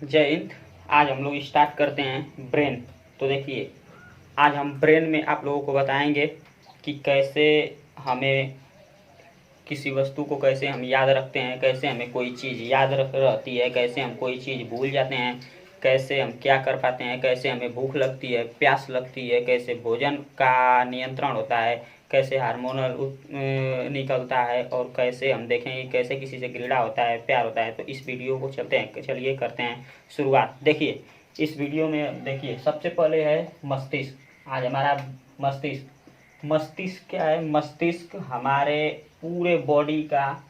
जय हिंद। आज हम लोग स्टार्ट करते हैं ब्रेन। तो देखिए, आज हम ब्रेन में आप लोगों को बताएंगे कि कैसे हमें किसी वस्तु को कैसे हम याद रखते हैं, कैसे हमें कोई चीज़ याद रहती है, कैसे हम कोई चीज़ भूल जाते हैं, कैसे हम क्या कर पाते हैं, कैसे हमें भूख लगती है, प्यास लगती है, कैसे भोजन का नियंत्रण होता है, कैसे हार्मोनल निकलता है, और कैसे हम देखेंगे कैसे किसी से घृणा होता है, प्यार होता है। तो इस वीडियो को चलिए करते हैं शुरुआत। देखिए, इस वीडियो में देखिए सबसे पहले है मस्तिष्क। आज हमारा मस्तिष्क मस्तिष्क क्या है? मस्तिष्क हमारे पूरे बॉडी का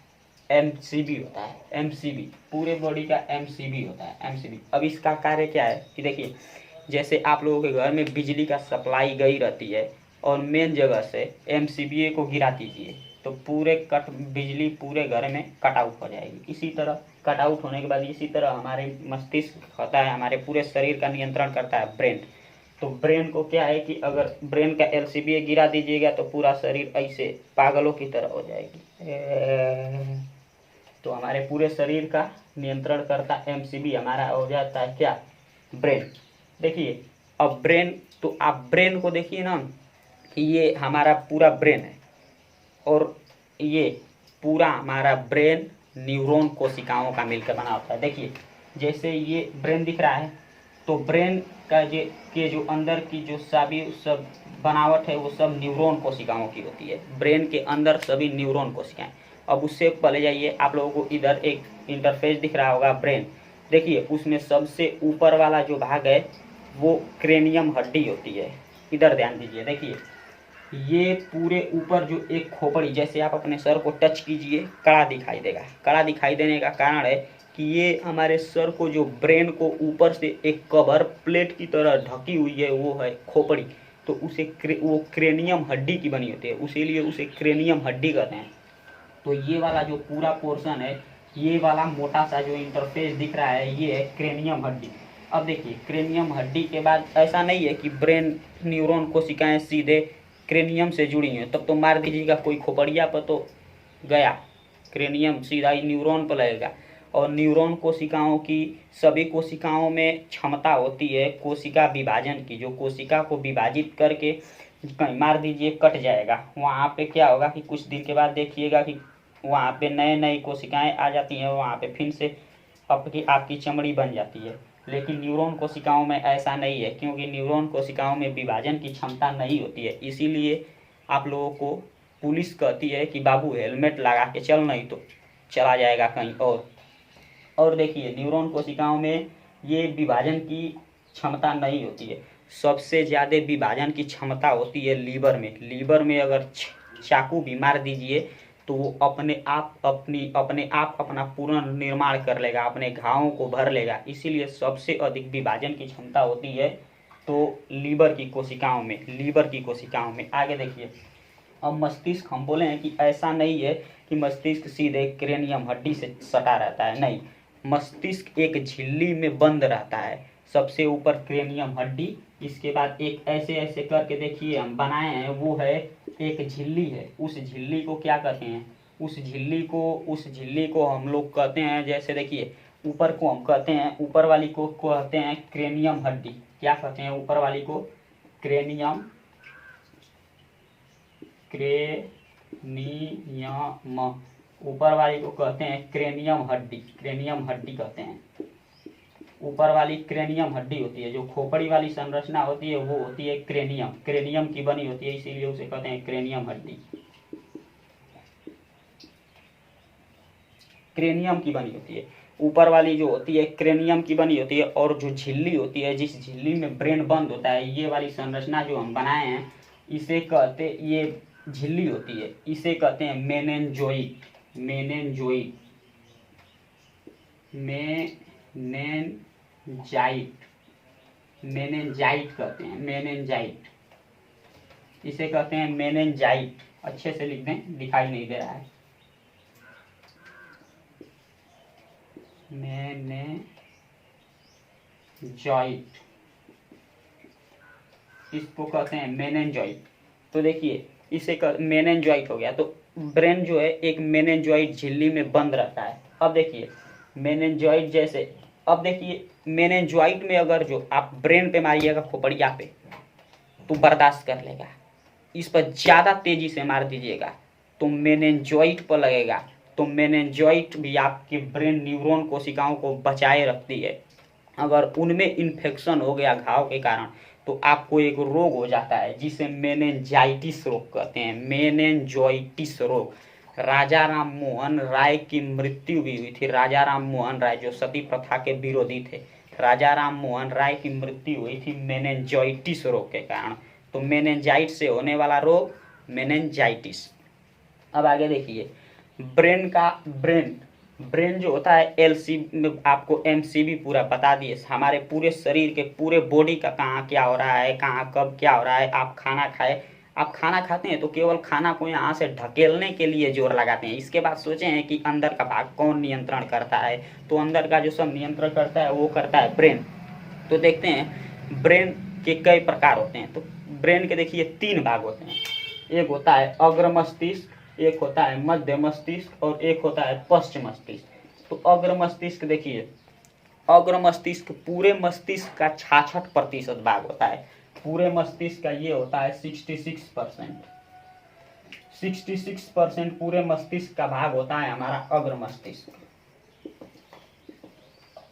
एमसीबी होता है। एमसीबी पूरे बॉडी का एमसीबी होता है। एमसीबी अब इसका कार्य क्या है कि देखिए, जैसे आप लोगों के घर में बिजली का सप्लाई गई रहती है और मेन जगह से एमसीबी को गिरा दीजिए तो पूरे बिजली पूरे घर में कट आउट हो जाएगी। इसी तरह कट आउट होने के बाद इसी तरह हमारे मस्तिष्क होता है, हमारे पूरे शरीर का नियंत्रण करता है ब्रेन। तो ब्रेन को क्या है कि अगर ब्रेन का एलसीबी गिरा दीजिएगा तो पूरा शरीर ऐसे पागलों की तरह हो जाएगी। तो हमारे पूरे शरीर का नियंत्रण करता एमसीबी हमारा हो जाता है क्या? ब्रेन। देखिए, अब ब्रेन, तो आप ब्रेन को देखिए ना कि ये हमारा पूरा ब्रेन है और ये पूरा हमारा ब्रेन न्यूरॉन कोशिकाओं का मिलकर बना होता है। देखिए, जैसे ये ब्रेन दिख रहा है तो ब्रेन का जो अंदर की जो सभी सब बनावट है वो सब न्यूरॉन कोशिकाओं की होती है। ब्रेन के अंदर सभी न्यूरॉन कोशिकाएं। अब उससे पहले जाइए, आप लोगों को इधर एक इंटरफेस दिख रहा होगा ब्रेन। देखिए, उसमें सबसे ऊपर वाला जो भाग है वो क्रेनियम हड्डी होती है। इधर ध्यान दीजिए। देखिए, ये पूरे ऊपर जो एक खोपड़ी, जैसे आप अपने सर को टच कीजिए कड़ा दिखाई देगा। कड़ा दिखाई देने का कारण है कि ये हमारे सर को, जो ब्रेन को ऊपर से एक कवर प्लेट की तरह ढकी हुई है, वो है खोपड़ी। तो उसे वो क्रेनियम हड्डी की बनी होती है, इसीलिए उसे क्रेनियम हड्डी कहते हैं। तो ये वाला जो पूरा पोर्शन है, ये वाला मोटा सा जो इंटरफेस दिख रहा है, ये है क्रेनियम हड्डी। अब देखिए, क्रेनियम हड्डी के बाद ऐसा नहीं है कि ब्रेन न्यूरॉन कोशिकाएं सीधे क्रेनियम से जुड़ी हैं, तब तो मार दीजिएगा कोई खोपड़िया पर तो गया क्रेनियम, सीधा ही न्यूरॉन पर लगेगा। और न्यूरॉन कोशिकाओं की, सभी कोशिकाओं में क्षमता होती है कोशिका विभाजन की, जो कोशिका को विभाजित करके कहीं मार दीजिए कट जाएगा। वहाँ पे क्या होगा कि कुछ दिन के बाद देखिएगा कि वहाँ पे नए नई कोशिकाएं आ जाती हैं, वहाँ पे फिर से आपकी चमड़ी बन जाती है। लेकिन न्यूरॉन कोशिकाओं में ऐसा नहीं है, क्योंकि न्यूरॉन कोशिकाओं में विभाजन की क्षमता नहीं होती है। इसीलिए आप लोगों को पुलिस कहती है कि बाबू हेलमेट लगा के चल, नहीं तो चला जाएगा कहीं और देखिए, न्यूरॉन कोशिकाओं में ये विभाजन की क्षमता नहीं होती है। सबसे ज़्यादा विभाजन की क्षमता होती है लीवर में। लीवर में अगर चाकू भी मार दीजिए तो वो अपने आप अपना पूर्ण निर्माण कर लेगा, अपने घावों को भर लेगा। इसीलिए सबसे अधिक विभाजन की क्षमता होती है तो लीवर की कोशिकाओं में। आगे देखिए, अब मस्तिष्क, हम बोले हैं कि ऐसा नहीं है कि मस्तिष्क सीधे क्रेनियम हड्डी से सटा रहता है, नहीं। मस्तिष्क एक झिल्ली में बंद रहता है। सबसे ऊपर क्रेनियम हड्डी, इसके बाद एक ऐसे ऐसे करके देखिए हम बनाए हैं, वो है एक झिल्ली है। उस झिल्ली को क्या कहते हैं? उस झिल्ली को हम लोग कहते हैं, जैसे देखिए, ऊपर को हम कहते हैं, ऊपर वाली को कहते हैं क्रेनियम हड्डी। क्या कहते हैं ऊपर वाली को? क्रेनियम ऊपर वाली को कहते हैं क्रेनियम हड्डी कहते हैं। ऊपर वाली क्रेनियम हड्डी होती है। जो खोपड़ी वाली संरचना होती है वो होती है क्रेनियम की बनी होती है, इसीलिए उसे कहते हैं क्रेनियम हड्डी। क्रेनियम की बनी होती है ऊपर वाली, जो होती है क्रेनियम की बनी होती है। और जो झिल्ली होती है, जिस झिल्ली में ब्रेन बंद होता है, ये वाली संरचना जो हम बनाए हैं, इसे कहते, ये झिल्ली होती है, इसे कहते हैं मेनेंजोइट कहते हैं मेनेंजाइट। इसे कहते हैं मेनेंजाइट। अच्छे से लिख दें, दिखाई नहीं दे रहा है। मेनेंजाइट, इसको कहते हैं मेनेंजाइट। तो देखिए, इसे मेनेंजाइट हो गया। तो ब्रेन जो है एक मेनेंजाइट झिल्ली में बंद रहता है। अब देखिए, मेनेंजाइट जैसे अब देखिए मेनिंजाइट में अगर जो आप ब्रेन पे मारिएगा खोपड़िया पे तो बर्दाश्त कर लेगा, इस पर ज़्यादा तेजी से मार दीजिएगा तो मेनिंजाइट पर लगेगा। तो मेनिंजाइट भी आपके ब्रेन न्यूरॉन कोशिकाओं को बचाए रखती है। अगर उनमें इन्फेक्शन हो गया घाव के कारण तो आपको एक रोग हो जाता है जिसे मेनिंजाइटिस रोग कहते हैं। मेनिंजाइटिस रोग। राजा राम मोहन राय की मृत्यु भी हुई थी। राजा राम मोहन राय जो सती प्रथा के विरोधी थे, राजा राम मोहन राय की मृत्यु हुई थी मेनिंजाइटिस रोग के कारण। तो मेनिंजाइट से होने वाला रोग मेनिंजाइटिस। अब आगे देखिए ब्रेन जो होता है एलसी में आपको एमसीबी पूरा बता दिए, हमारे पूरे शरीर के पूरे बॉडी का कहाँ क्या हो रहा है, कहाँ कब क्या हो रहा है। आप खाना खाते हैं तो केवल खाना को यहाँ से ढकेलने के लिए जोर लगाते हैं। इसके बाद सोचे हैं कि अंदर का भाग कौन नियंत्रण करता है, तो अंदर का जो सब नियंत्रण करता है वो करता है ब्रेन। तो देखते हैं ब्रेन के कई प्रकार होते हैं। तो ब्रेन के देखिए 3 भाग होते हैं। एक होता है अग्र मस्तिष्क, एक होता है मध्य मस्तिष्क और एक होता है पश्च मस्तिष्क। तो अग्र मस्तिष्क देखिए, अग्र मस्तिष्क पूरे मस्तिष्क का 66% भाग होता है। पूरे मस्तिष्क का ये होता है 66%। 66% पूरे मस्तिष्क का भाग होता है हमारा अग्र मस्तिष्क।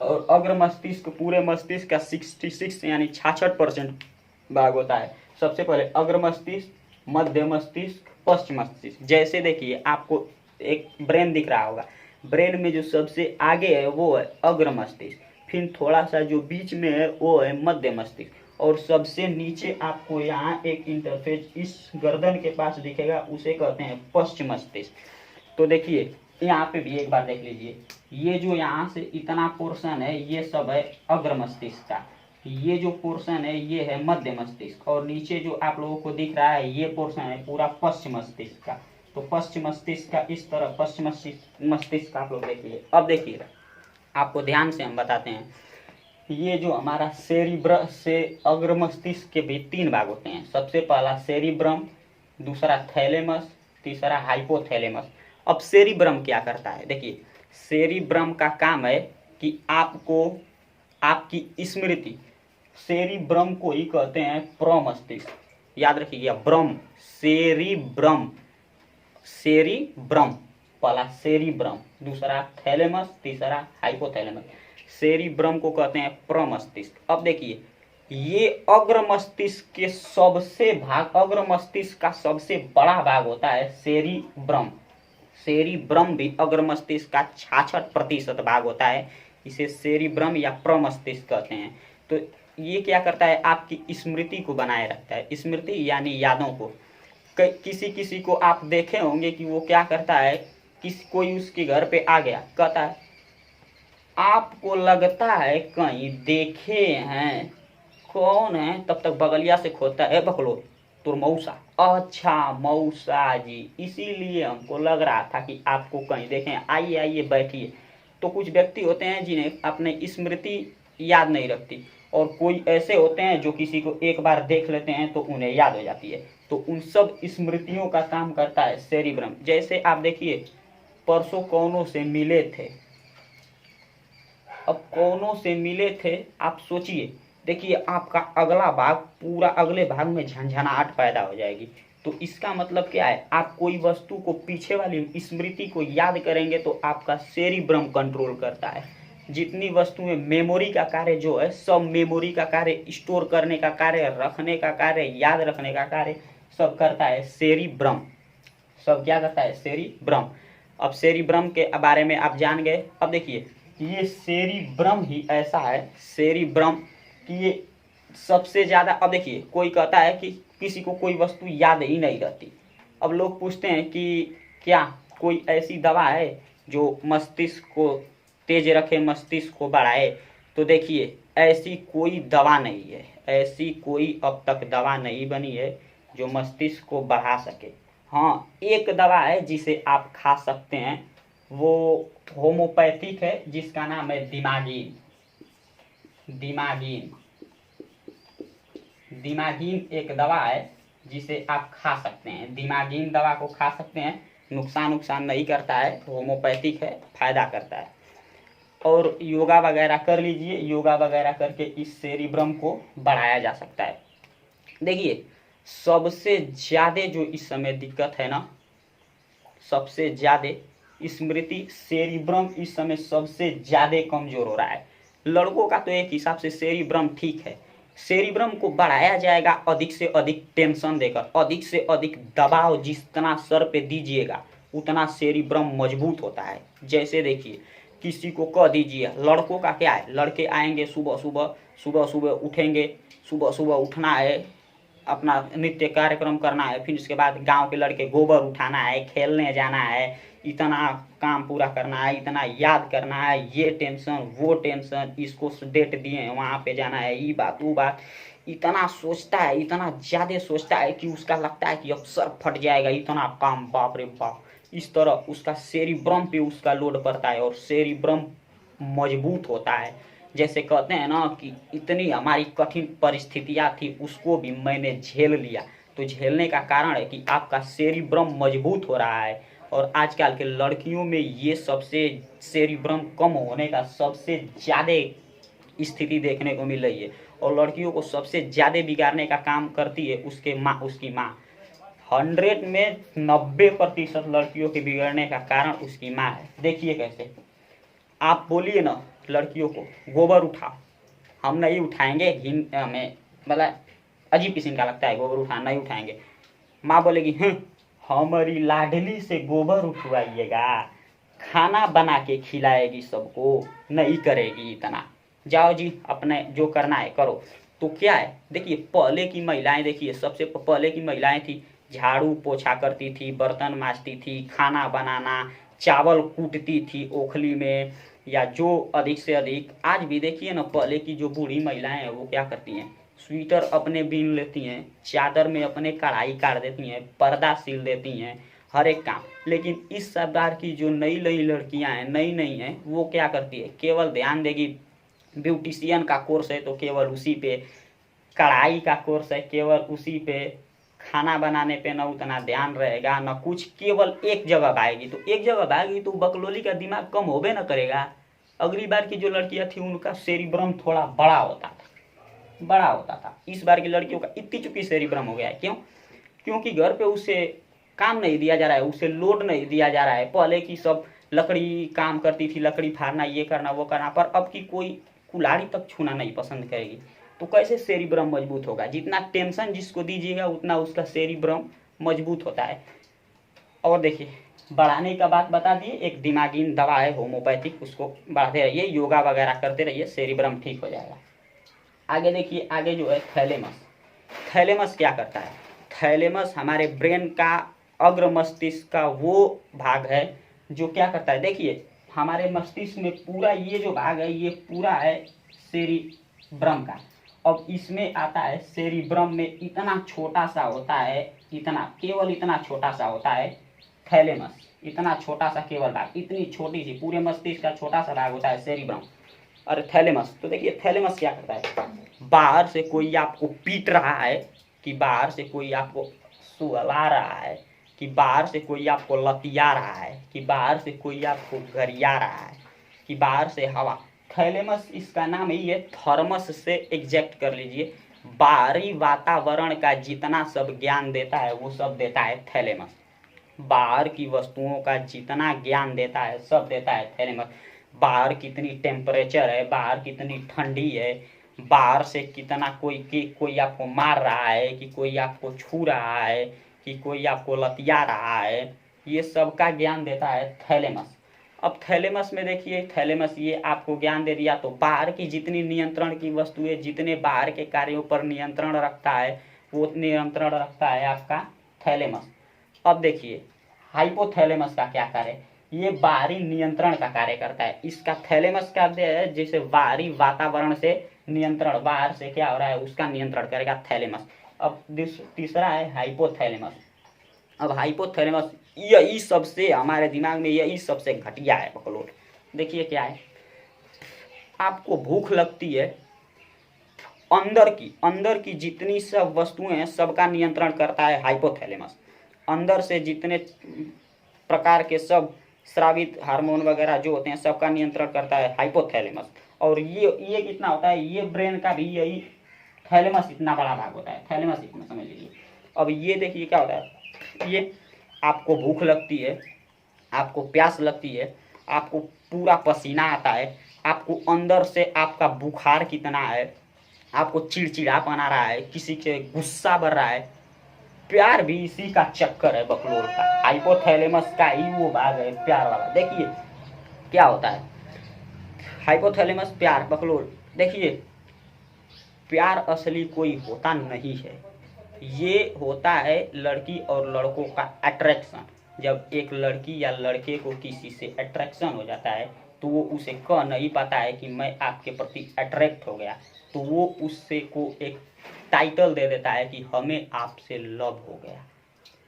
और अग्र मस्तिष्क पूरे मस्तिष्क का 66 यानी 66% भाग होता है। सबसे पहले अग्र मस्तिष्क, मध्य मस्तिष्क, पश्च मस्तिष्क। जैसे देखिए आपको एक ब्रेन दिख रहा होगा, ब्रेन में जो सबसे आगे है वो है अग्र मस्तिष्क, फिर थोड़ा सा जो बीच में है वो है मध्य मस्तिष्क और सबसे नीचे आपको यहाँ एक इंटरफेस इस गर्दन के पास दिखेगा, उसे कहते हैं पश्च मस्तिष्क। तो देखिए यहाँ पे भी एक बार देख लीजिए, ये जो यहाँ से इतना पोर्शन है ये सब है अग्र मस्तिष्क का, ये जो पोर्शन है ये है मध्य मस्तिष्क और नीचे जो आप लोगों को दिख रहा है ये पोर्शन है पूरा पश्च मस्तिष्क का। तो पश्च मस्तिष्क का इस तरह पश्च मस्तिष्क आप लोग देखिए। अब देखिए आपको ध्यान से हम बताते हैं, ये जो हमारा सेरिब्रम से अग्र मस्तिष्क के भी 3 भाग होते हैं। सबसे पहला सेरिब्रम, दूसरा थैलेमस, तीसरा हाइपोथैलेमस। अब सेरिब्रम क्या करता है, देखिए सेरिब्रम का काम है कि आपको आपकी स्मृति, सेरिब्रम को ही कहते हैं प्रमस्तिष्क, याद रखिएगा ब्रम, सेरिब्रम, सेरिब्रम पहला सेरिब्रम, दूसरा थैलेमस, तीसरा हाइपोथैलेमस। सेरिब्रम को कहते हैं प्रमस्तिष्क। अब देखिए ये अग्र मस्तिष्क के सबसे भाग, अग्र मस्तिष्क का सबसे बड़ा भाग होता है सेरिब्रम। सेरिब्रम भी अग्र मस्तिष्क का 66% भाग होता है, इसे सेरिब्रम या प्रमस्तिष्क कहते हैं। तो ये क्या करता है, आपकी स्मृति को बनाए रखता है, स्मृति यानी यादों को। किसी किसी को आप देखे होंगे कि वो क्या करता है, कोई उसके घर पे आ गया, कहता है आपको लगता है कहीं देखे हैं, कौन है, तब तक बगलिया से खोदता है बकलो तुर मऊसा, अच्छा मऊसा जी, इसीलिए हमको लग रहा था कि आपको कहीं देखें, आइए आइए बैठिए। तो कुछ व्यक्ति होते हैं जिन्हें अपने स्मृति याद नहीं रखती और कोई ऐसे होते हैं जो किसी को एक बार देख लेते हैं तो उन्हें याद हो जाती है। तो उन सब स्मृतियों का काम करता है सेरिब्रम। जैसे आप देखिए परसों कौनों से मिले थे, अब कौनों से मिले थे, आप सोचिए, देखिए आपका अगला भाग पूरा, अगले भाग में झंझनाहट पैदा हो जाएगी। तो इसका मतलब क्या है, आप कोई वस्तु को, पीछे वाली स्मृति को याद करेंगे तो आपका सेरिब्रम कंट्रोल करता है। जितनी वस्तुएं मेमोरी का कार्य जो है, सब मेमोरी का कार्य, स्टोर करने का कार्य, रखने का कार्य, याद रखने का कार्य सब करता है सेरिब्रम। सब क्या करता है, सेरिब्रम। अब सेरिब्रम के बारे में आप जान गए। अब देखिए ये सेरिब्रम ही ऐसा है, सेरिब्रम कि ये सबसे ज़्यादा। अब देखिए कोई कहता है कि किसी को कोई वस्तु याद ही नहीं रहती। अब लोग पूछते हैं कि क्या कोई ऐसी दवा है जो मस्तिष्क को तेज रखे, मस्तिष्क को बढ़ाए। तो देखिए ऐसी कोई दवा नहीं है, ऐसी कोई अब तक दवा नहीं बनी है जो मस्तिष्क को बढ़ा सके। हाँ एक दवा है जिसे आप खा सकते हैं, वो होम्योपैथिक है जिसका नाम है दिमागीन। दिमागीन, दिमागीन एक दवा है जिसे आप खा सकते हैं। दिमागीन दवा को खा सकते हैं, नुकसान नहीं करता है, होम्योपैथिक है, फायदा करता है। और योगा वगैरह कर लीजिए। योगा वगैरह करके इस सेरिब्रम को बढ़ाया जा सकता है। देखिए सबसे ज़्यादा जो इस समय दिक्कत है ना, सबसे ज़्यादा स्मृति सेरिब्रम इस समय सबसे ज़्यादा कमज़ोर हो रहा है। लड़कों का तो एक हिसाब से सेरिब्रम ठीक है, सेरिब्रम को बढ़ाया जाएगा अधिक से अधिक टेंशन देकर, अधिक से अधिक दबाव जितना सर पे दीजिएगा उतना सेरिब्रम मजबूत होता है। जैसे देखिए किसी को कह दीजिए, लड़कों का क्या है, लड़के आएंगे सुबह सुबह उठेंगे, सुबह सुबह उठना है, अपना नित्य कार्यक्रम करना है, फिर उसके बाद गांव के लड़के गोबर उठाना है, खेलने जाना है, इतना काम पूरा करना है, इतना याद करना है, ये टेंशन वो टेंशन, इसको डेट दिए हैं वहाँ पे जाना है, ये बात वो बात, इतना सोचता है, इतना ज़्यादा सोचता है कि उसका लगता है कि अब सर फट जाएगा, इतना काम, बाप रे बाप। इस तरह उसका सेरिब्रम पे उसका लोड पड़ता है और सेरिब्रम मजबूत होता है। जैसे कहते हैं ना कि इतनी हमारी कठिन परिस्थितियाँ थी उसको भी मैंने झेल लिया। तो झेलने का कारण है कि आपका सेरिब्रम मजबूत हो रहा है। और आजकल के लड़कियों में ये सबसे सेरिब्रम कम होने का सबसे ज़्यादा स्थिति देखने को मिल रही है। और लड़कियों को सबसे ज़्यादा बिगाड़ने का काम करती है उसकी माँ। 100 में 90% लड़कियों के बिगड़ने का कारण उसकी माँ है। देखिए कैसे, आप बोलिए ना लड़कियों को गोबर उठाओ, हम नहीं उठाएंगे, हमें मतलब अजीब किस्म का लगता है गोबर उठाना, नहीं उठाएंगे। माँ बोलेगी हमारी लाडली से गोबर उठवाइएगा, खाना बना के खिलाएगी सबको, नहीं करेगी इतना, जाओ जी अपने जो करना है करो। तो क्या है, देखिए पहले की महिलाएं, देखिए सबसे पहले की महिलाएं थी झाड़ू पोछा करती थी, बर्तन मांजती थी, खाना बनाना, चावल कूटती थी ओखली में, या जो अधिक से अधिक। आज भी देखिए ना पहले की जो बूढ़ी महिलाएं हैं वो क्या करती हैं, स्वेटर अपने बीन लेती हैं, चादर में अपने कढ़ाई काट देती हैं, पर्दा सिल देती हैं, हर एक काम। लेकिन इस सरदार की जो नई नई लड़कियां हैं, नई हैं, वो क्या करती है, केवल ध्यान देगी ब्यूटिशियन का कोर्स है तो केवल उसी पे, कढ़ाई का कोर्स है केवल उसी पे, खाना बनाने पे ना उतना ध्यान रहेगा ना कुछ, केवल एक जगह भागेगी। तो एक जगह भागेगी तो बकलोली का दिमाग कम होबे ना करेगा। अगली बार की जो लड़कियां थी उनका सेरिब्रम थोड़ा बड़ा होता था। इस बार की लड़कियों का इतनी चुकी सेरिब्रम हो गया है। क्यों? क्योंकि घर पे उसे काम नहीं दिया जा रहा है, उसे लोड नहीं दिया जा रहा है। पहले की सब लकड़ी काम करती थी, लकड़ी फाड़ना, ये करना वो करना, पर अब की कोई कुल्हाड़ी तक छूना नहीं पसंद करेगी। तो कैसे सेरिब्रम मजबूत होगा? जितना टेंशन जिसको दीजिएगा उतना उसका सेरिब्रम मजबूत होता है। और देखिए बढ़ाने का बात बता दिए, एक दिमागी दवा है होम्योपैथिक, उसको बढ़ाते रहिए, योगा वगैरह करते रहिए, सेरिब्रम ठीक हो जाएगा। आगे देखिए, आगे जो है थैलेमस। थैलेमस क्या करता है? थैलेमस हमारे ब्रेन का अग्र मस्तिष्क का वो भाग है जो क्या करता है, देखिए हमारे मस्तिष्क में पूरा ये जो भाग है ये पूरा है सेरिब्रम का। अब इसमें आता है सेरिब्रम में इतना छोटा सा होता है, इतना, केवल इतना छोटा सा होता है थैलेमस, इतना छोटा सा केवल भाग, इतनी छोटी सी, पूरे मस्तिष्क का छोटा सा भाग होता है सेरिब्रम और थैलेमस। तो देखिए थैलेमस क्या करता है, बाहर से कोई आपको पीट रहा है, कि बाहर से कोई आपको सुला रहा है, कि बाहर से कोई आपको लतिया रहा है, कि बाहर से कोई आपको गरिया रहा है, कि बाहर से हवा, थैलेमस इसका नाम ही है, थर्मस से एग्जैक्ट कर लीजिए। बाहरी वातावरण का जितना सब ज्ञान देता है वो सब देता है थैलेमस। बाहर की वस्तुओं का जितना ज्ञान देता है सब देता है थैलेमस। बाहर कितनी टेम्परेचर है, बाहर कितनी ठंडी है, बाहर से कितना कोई आपको मार रहा है, कि कोई आपको छू रहा है, कि कोई आपको लतिया रहा है, ये सब का ज्ञान देता है थैलेमस। अब थैलेमस में देखिए, थैलेमस ये आपको ज्ञान दे दिया, तो बाहर की जितनी नियंत्रण की वस्तुएं, जितने बाहर के कार्यों पर नियंत्रण रखता है वो नियंत्रण रखता है आपका थैलेमस। अब देखिए हाइपोथैलेमस का क्या कार्य है, ये बाहरी नियंत्रण का कार्य करता है। इसका थैलेमस का है जैसे बाहरी वातावरण से नियंत्रण, बाहर से क्या हो रहा है उसका नियंत्रण करेगा थैलेमस। अब तीसरा है हाइपोथैलेमस। अब हाइपोथैलेमस यही सबसे हमारे दिमाग में यही सबसे घटिया है बकलोल। देखिए क्या है, आपको भूख लगती है, अंदर की जितनी सब वस्तुएं हैं सबका नियंत्रण करता है हाइपोथैलेमस। अंदर से जितने प्रकार के सब स्रावित हार्मोन वगैरह जो होते हैं सबका नियंत्रण करता है हाइपोथैलेमस। और ये कितना होता है, ये ब्रेन का भी यही थैलेमस इतना बड़ा भाग होता है, थैलेमस इतना समझ लीजिए। अब ये देखिए क्या होता है, ये आपको भूख लगती है, आपको प्यास लगती है, आपको पूरा पसीना आता है, आपको अंदर से आपका बुखार कितना है, आपको चिड़चिड़ापन आ रहा है, किसी के गुस्सा बढ़ रहा है, प्यार भी इसी का चक्कर है बकलोल का। हाइपोथैलेमस का ही वो भाग है प्यार वाला। देखिए क्या होता है हाइपोथैलेमस प्यार बकलोल। देखिए प्यार असली कोई होता नहीं है, ये होता है लड़की और लड़कों का अट्रैक्शन। जब एक लड़की या लड़के को किसी से अट्रैक्शन हो जाता है तो वो उसे कह नहीं पाता है कि मैं आपके प्रति अट्रैक्ट हो गया, तो वो उससे को एक टाइटल दे देता है कि हमें आपसे लव हो गया।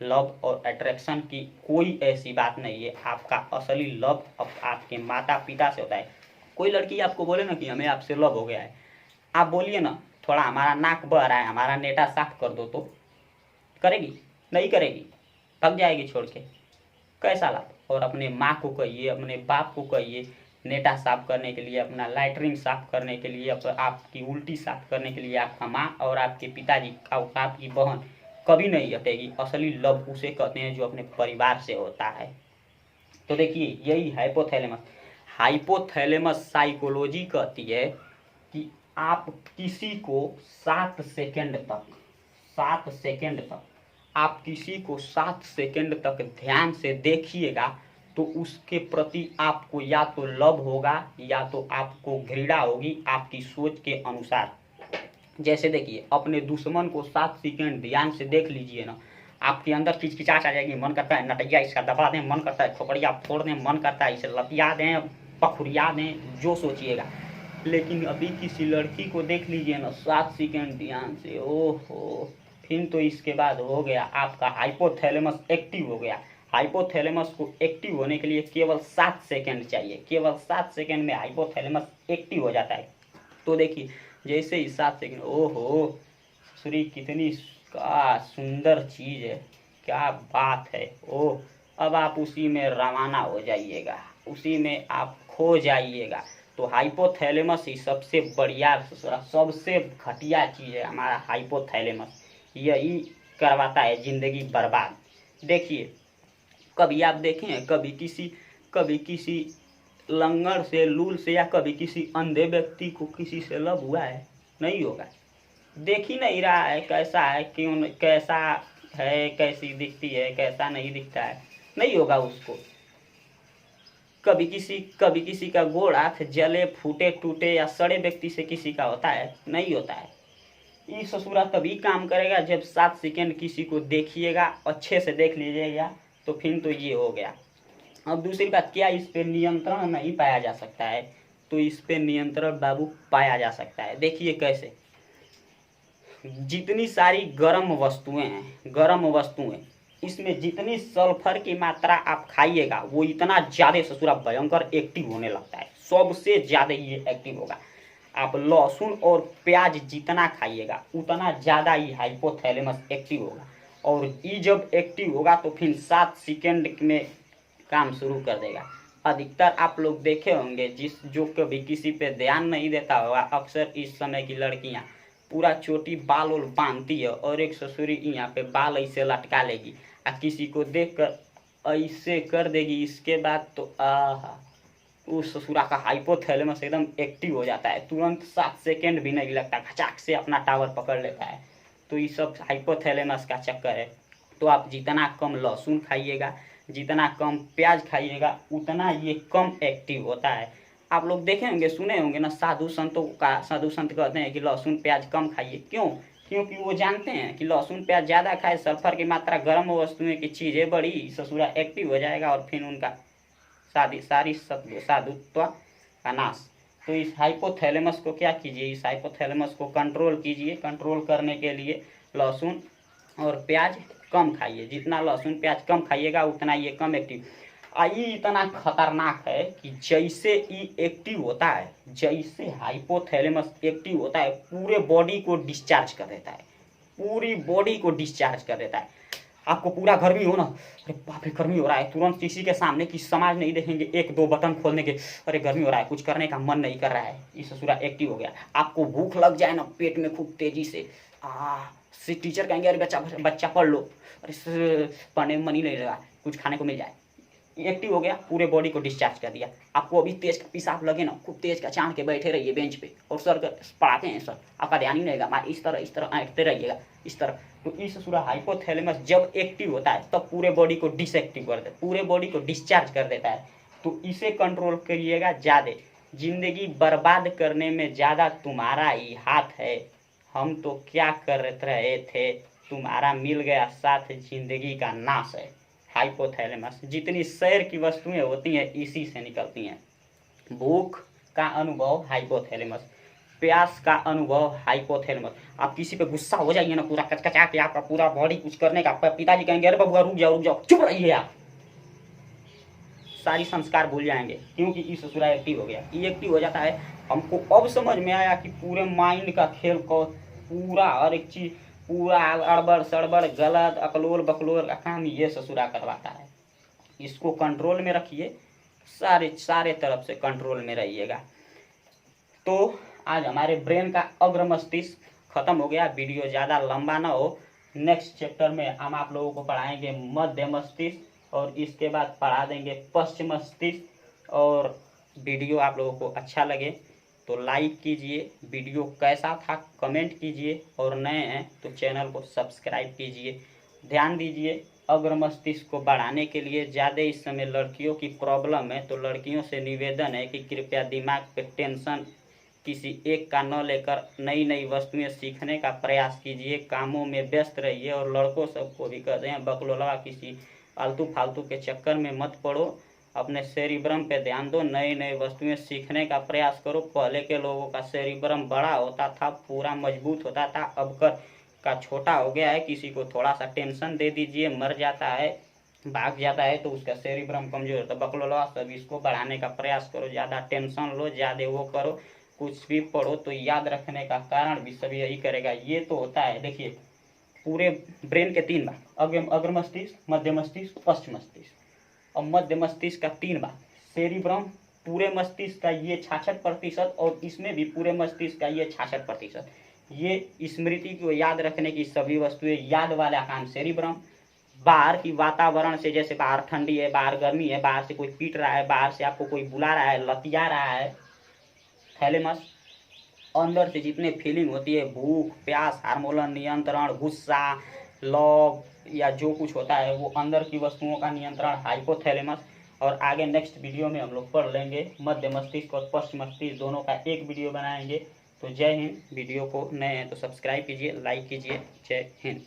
लव और अट्रैक्शन की कोई ऐसी बात नहीं है, आपका असली लव आपके माता पिता से होता है। कोई लड़की आपको बोले ना कि हमें आपसे लव हो गया है, आप बोलिए ना थोड़ा हमारा नाक बह रहा है, हमारा नेटा साफ कर दो, तो करेगी? नहीं करेगी, भाग जाएगी छोड़ के। कैसा लाभ? और अपने माँ को कहिए, अपने बाप को कहिए नेटा साफ करने के लिए, अपना लैट्रिन साफ करने के लिए, आपकी उल्टी साफ करने के लिए आपका माँ और आपके पिताजी और आपकी बहन कभी नहीं हटेगी। असली लव उसे कहते हैं जो अपने परिवार से होता है। तो देखिए यही हाइपोथैलेमस। हाइपोथैलेमस साइकोलॉजी कहती है कि आप किसी को 7 सेकंड तक 7 सेकंड तक आप किसी को 7 सेकंड तक ध्यान से देखिएगा तो उसके प्रति आपको या तो लव होगा या तो आपको घृणा होगी आपकी सोच के अनुसार। जैसे देखिए अपने दुश्मन को 7 सेकंड ध्यान से देख लीजिए ना, आपके अंदर खिचखिचाहट आ जाएगी, मन करता है नटैया इसका दबा दें, मन करता है खोपड़िया फोड़ दें, मन करता है इसे लतिया दें, पखुरिया दें, जो सोचिएगा। लेकिन अभी किसी लड़की को देख लीजिए ना 7 सेकंड ध्यान से, ओहो, फिर तो इसके बाद हो गया आपका हाइपोथैलेमस एक्टिव हो गया। हाइपोथैलेमस को एक्टिव होने के लिए केवल 7 सेकंड चाहिए, केवल 7 सेकंड में हाइपोथैलेमस एक्टिव हो जाता है। तो देखिए जैसे ही 7 सेकंड, ओहो सूरी कितनी का सुंदर चीज़ है, क्या बात है, ओह, अब आप उसी में रवाना हो जाइएगा, उसी में आप खो जाइएगा। तो हाइपोथैलेमस ही सबसे बढ़िया सबसे घटिया चीज़ है हमारा हाइपोथैलेमस, यही करवाता है ज़िंदगी बर्बाद। देखिए कभी आप देखें कभी किसी लंगड़ से, लूल से, या कभी किसी अंधे व्यक्ति को किसी से लव हुआ है? नहीं होगा। देख ही नहीं रहा है कैसा है, क्यों, कैसा है, कैसी दिखती है, कैसा नहीं दिखता है, नहीं होगा उसको। कभी किसी का गोड़ हाथ जले, फूटे, टूटे या सड़े व्यक्ति से किसी का होता है? नहीं होता है। ये ससुरा तभी काम करेगा जब 7 सेकंड किसी को देखिएगा, अच्छे से देख लीजिएगा, तो फिर तो ये हो गया। अब दूसरी बात, क्या इस पे नियंत्रण नहीं पाया जा सकता है? तो इस पे नियंत्रण बाबू पाया जा सकता है। देखिए कैसे, जितनी सारी गर्म वस्तुएं इसमें जितनी सल्फर की मात्रा आप खाइएगा वो इतना ज़्यादा ससुरा भयंकर एक्टिव होने लगता है, सबसे ज़्यादा ये एक्टिव होगा। आप लहसुन और प्याज जितना खाइएगा उतना ज़्यादा ही हाइपोथैलेमस एक्टिव होगा। और ये जब एक्टिव होगा तो फिर 7 सेकंड में काम शुरू कर देगा। अधिकतर आप लोग देखे होंगे जो कभी किसी पे ध्यान नहीं देता होगा, अक्सर इस समय की लड़कियां पूरा चोटी बाल और बांधती है और एक ससुरी यहाँ पे बाल ऐसे लटका लेगी और किसी को देखकर ऐसे कर देगी, इसके बाद तो उस ससुरा का हाइपोथैलेमस एकदम एक्टिव हो जाता है, तुरंत 7 सेकंड भी नहीं लगता, खचाक से अपना टावर पकड़ लेता है। तो ये सब हाइपोथैलेमस का चक्कर है। तो आप जितना कम लहसुन खाइएगा, जितना कम प्याज खाइएगा, उतना ये कम एक्टिव होता है। आप लोग देखे होंगे, सुने होंगे ना, साधु संत कहते हैं कि लहसुन प्याज कम खाइए। क्यों? क्योंकि वो जानते हैं कि लहसुन प्याज ज़्यादा खाए, सल्फर की मात्रा गर्म वस्तुएं की चीज़ें बड़ी, ससुरा एक्टिव हो जाएगा और फिर उनका सारी साधुत्व का नाश। तो इस हाइपोथैलेमस को क्या कीजिए, इस हाइपोथैलेमस को कंट्रोल कीजिए। कंट्रोल करने के लिए लहसुन और प्याज कम खाइए, जितना लहसुन प्याज कम खाइएगा उतना ये कम एक्टिव। ये इतना खतरनाक है कि जैसे ये एक्टिव होता है, जैसे हाइपोथैलेमस एक्टिव होता है, पूरे बॉडी को डिस्चार्ज कर देता है, पूरी बॉडी को डिस्चार्ज कर देता है। आपको पूरा गर्मी हो ना, अरे बाप रे गर्मी हो रहा है, तुरंत किसी के सामने की समाज नहीं देखेंगे, एक दो बटन खोलने के, अरे गर्मी हो रहा है, कुछ करने का मन नहीं कर रहा है, ये ससुरा एक्टिव हो गया। आपको भूख लग जाए ना पेट में खूब तेजी से, से टीचर कहेंगे अरे बच्चा बच्चा पढ़ लो, अरे पढ़ने में मन ही नहीं लगा, कुछ खाने को मिल जाए, एक्टिव हो गया, पूरे बॉडी को डिस्चार्ज कर दिया। आपको अभी तेज का पेशाब लगे ना, खूब तेज का चाँद के बैठे रहिए बेंच पे और सर पढ़ाते हैं सर, आपका ध्यान ही नहीं रहेगा, इस तरह ऐंठते रहिएगा इस तरह। तो इस पूरा हाइपोथैलेमस जब एक्टिव होता है तब पूरे बॉडी को डिसएक्टिव कर देता है, पूरे बॉडी को डिस्चार्ज कर देता है। तो इसे कंट्रोल करिएगा ज़्यादा, जिंदगी बर्बाद करने में ज़्यादा तुम्हारा ही हाथ है। हम तो क्या कर रहे थे, तुम्हारा मिल गया साथ, जिंदगी का नाश है। हाइपोथैलेमस, जितनी शरीर की वस्तुएं होती हैं इसी से निकलती हैं। भूख का अनुभव हाइपोथैलेमस, प्यास का अनुभव हाइपोथैलेमस। आप किसी पे गुस्सा हो जाइए ना, पूरा कचकचा के आपका पूरा बॉडी कुछ करने का, पिताजी कहेंगे अरे बबुआ रुक जाओ, चुप रहिए आप, सारी संस्कार भूल जाएंगे, क्योंकि ई ससुरा एक्टिव हो गया। ये एक्टिव हो जाता है। हमको अब समझ में आया कि पूरे माइंड का खेल को, पूरा हर एक चीज, पूरा अड़बड़ सड़बड़ गलत अकलोल बकलोल का काम ये ससुरा करवाता है। इसको कंट्रोल में रखिए, सारे तरफ से कंट्रोल में रहिएगा। तो आज हमारे ब्रेन का अग्र मस्तिष्क खत्म हो गया। वीडियो ज़्यादा लंबा ना हो, नेक्स्ट चैप्टर में हम आप लोगों को पढ़ाएंगे मध्य मस्तिष्क और इसके बाद पढ़ा देंगे पश्चिम मस्तिष्क। और वीडियो आप लोगों को अच्छा लगे तो लाइक कीजिए, वीडियो कैसा था कमेंट कीजिए, और नए हैं तो चैनल को सब्सक्राइब कीजिए। ध्यान दीजिए, अग्र मस्तिष्क को बढ़ाने के लिए ज़्यादा इस समय लड़कियों की प्रॉब्लम है, तो लड़कियों से निवेदन है कि कृपया दिमाग पे टेंशन किसी एक का न लेकर नई नई वस्तुएं सीखने का प्रयास कीजिए, कामों में व्यस्त रहिए। और लड़कों सबको भी कहते हैं बकलोलवा किसी आलतू फालतू के चक्कर में मत पड़ो, अपने सेरिब्रम पे ध्यान दो, नई नई वस्तुएं सीखने का प्रयास करो। पहले के लोगों का सेरिब्रम बड़ा होता था, पूरा मजबूत होता था, अब का छोटा हो गया है। किसी को थोड़ा सा टेंशन दे दीजिए, मर जाता है, भाग जाता है, तो उसका सेरिब्रम कमजोर होता है। बकलोलवा सब इसको बढ़ाने का प्रयास करो, ज़्यादा टेंशन लो, ज़्यादा वो करो, कुछ भी पढ़ो तो याद रखने का कारण भी सब यही करेगा। ये तो होता है, देखिए पूरे ब्रेन के 3 भाग, अग्र मस्तिष्क, मध्य मस्तिष्क, पश्चिम मस्तिष्क। और मध्य मस्तिष्क का 3 भाग, सेरिब्रम पूरे मस्तिष्क का ये 66% और इसमें भी पूरे मस्तिष्क का ये 66%। ये स्मृति को याद रखने की सभी वस्तुएं याद वाला काम सेरिब्रम। बाहर की वातावरण से, जैसे बाहर ठंडी है, बाहर गर्मी है, बाहर से कोई पीट रहा है, बाहर से आपको कोई बुला रहा है, लतिया रहा है, थैलेमस। अंदर से जितने फीलिंग होती है, भूख प्यास, हार्मोन नियंत्रण, गुस्सा, लव या जो कुछ होता है, वो अंदर की वस्तुओं का नियंत्रण हाइपोथैलेमस। और आगे नेक्स्ट वीडियो में हम लोग पढ़ लेंगे मध्य मस्तिष्क और पश्चिम मस्तिष्क, दोनों का एक वीडियो बनाएंगे। तो जय हिंद। वीडियो को नए हैं तो सब्सक्राइब कीजिए, लाइक कीजिए। जय हिंद।